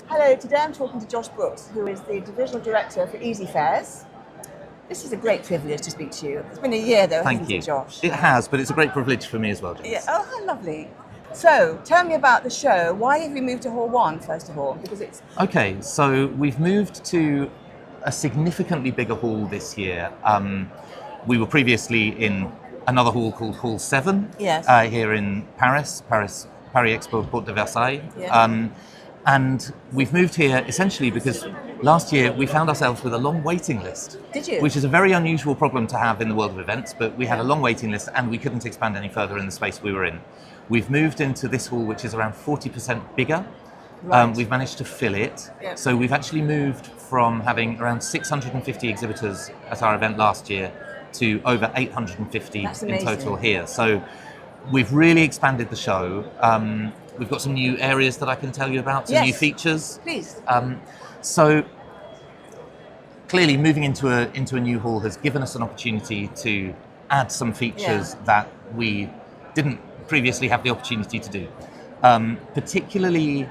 Hello, today I'm talking to Josh Brooks, who is the Divisional Director for Easyfairs. This is a great privilege to speak to you. It's been a year though, hasn't it, Josh? It has, but it's a great privilege for me as well, Janis. Yeah. Oh, how lovely. So, tell me about the show. Why have you moved to Hall 1, first of all? Because it's... Okay, so we've moved to a significantly bigger hall this year. We were previously in another hall called Hall 7 here in Paris Expo Porte de Versailles. Yeah. And we've moved here essentially because last year we found ourselves with a long waiting list. Did you? Which is a very unusual problem to have in the world of events, but we had a long waiting list and we couldn't expand any further in the space we were in. We've moved into this hall, which is around 40% bigger. Right. We've managed to fill it. Yeah. So we've actually moved from having around 650 exhibitors at our event last year to over 850 in total here. So we've really expanded the show. We've got some new areas that I can tell you about, some new features. Please. So clearly moving into a new hall has given us an opportunity to add some features that we didn't previously have the opportunity to do. Particularly,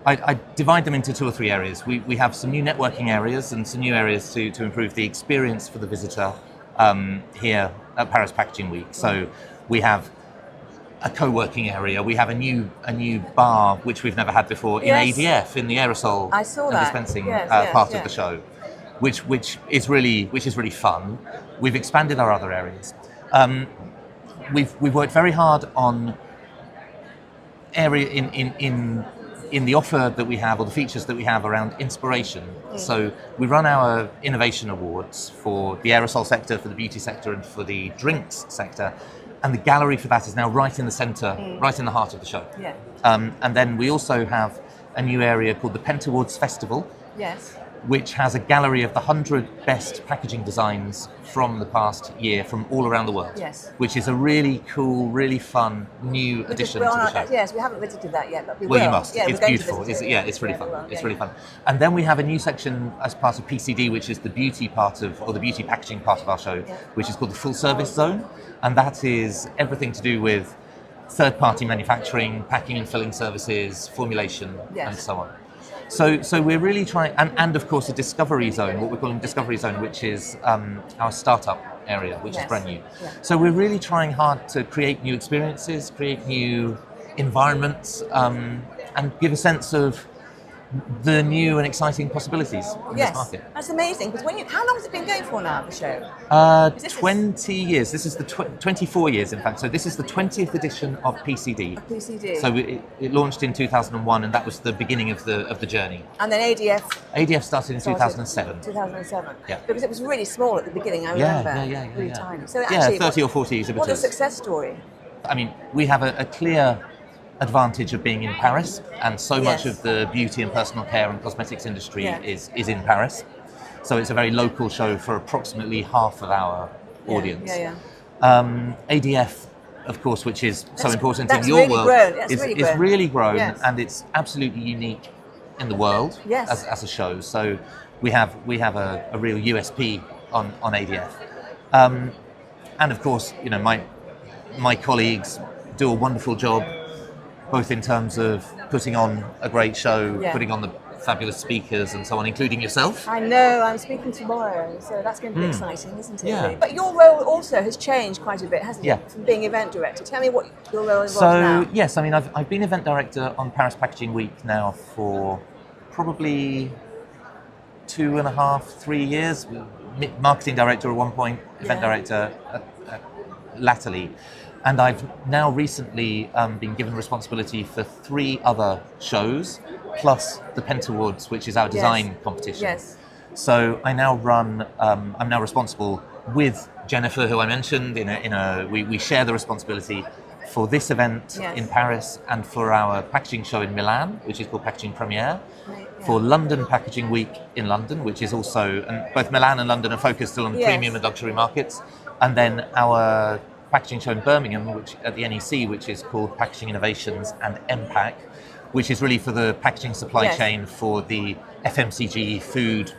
I divide them into two or three areas. We have some new networking areas and some new areas to improve the experience for the visitor here at Paris Packaging Week. So we have a co-working area. We have a new bar which we've never had before in ADF, in the aerosol and dispensing part of the show, which is really fun. We've expanded our other areas. We've worked very hard on area in the offer that we have, or the features that we have around inspiration. So we run our innovation awards for the aerosol sector, for the beauty sector, and for the drinks sector. And the gallery for that is now right in the centre, right in the heart of the show. Yeah. And then we also have a new area called the Pent Awards Festival, which has a gallery of the 100 best packaging designs from the past year from all around the world, which is a really cool, really fun new addition to the show. Yes, we haven't visited that yet, but we will. You must. Yeah, it's beautiful. It's really fun. It's really fun. And then we have a new section as part of PCD, which is the beauty part of, or the beauty packaging part of our show, which is called the Full Service Zone. And that is everything to do with third-party manufacturing, packing and filling services, formulation, and so on. So we're really trying, and of course a discovery zone, what we're calling discovery zone, which is our startup area, which is brand new. So we're really trying hard to create new experiences, create new environments, and give a sense of the new and exciting possibilities in this market. That's amazing. Because how long has it been going for now, the show? 20 years. This is the 24 years, in fact. So this is the 20th edition of PCD. PCD. So it launched in 2001, and that was the beginning of the journey. And then ADF? ADF started in 2007. 2007. Yeah. Because it was really small at the beginning, I remember. Really tiny. So actually, 30 or 40 exhibitors. What a success story. I mean, we have a clear advantage of being in Paris, and so much of the beauty and personal care and cosmetics industry is in Paris. So it's a very local show for approximately half of our audience. ADF, of course, which is so important in your world, is really grown, and it's absolutely unique in the world as a show. So we have a real USP on ADF, and of course, you know, my colleagues do a wonderful job, both in terms of putting on a great show, putting on the fabulous speakers and so on, including yourself. I know, I'm speaking tomorrow, so that's going to be exciting, isn't it? Yeah. But your role also has changed quite a bit, hasn't it? From being event director. Tell me what your role involves now. Yes, I mean, I've been event director on Paris Packaging Week now for probably 2.5, 3 years. Marketing director at one point, event director latterly. And I've now recently been given responsibility for 3 other shows, plus the Pent Awards, which is our design competition. So I now run, I'm now responsible with Jennifer, who I mentioned, we share the responsibility for this event in Paris and for our packaging show in Milan, which is called Packaging Premiere, for London Packaging Week in London, which is also, and both Milan and London are focused still on the premium and luxury markets, and then our packaging show in Birmingham, which at the NEC, which is called Packaging Innovations and MPAC, which is really for the packaging supply chain for the FMCG, food,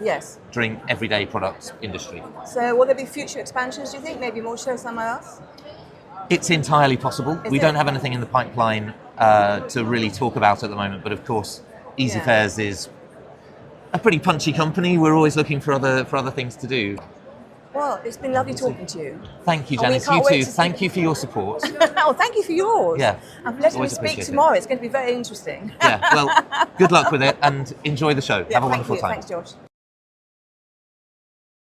drink, everyday products industry. So will there be future expansions, do you think? Maybe more shows somewhere else? It's entirely possible. We don't have anything in the pipeline to really talk about at the moment, but of course, Easyfairs is a pretty punchy company. We're always looking for other things to do. Well, it's been lovely talking to you. Thank you, Janice. You too. Thank you for your support. Oh, thank you for yours. Yeah. I'm letting you speak tomorrow. It's going to be very interesting. Yeah. Well, good luck with it and enjoy the show. Yeah, Have a wonderful time. Thanks, George.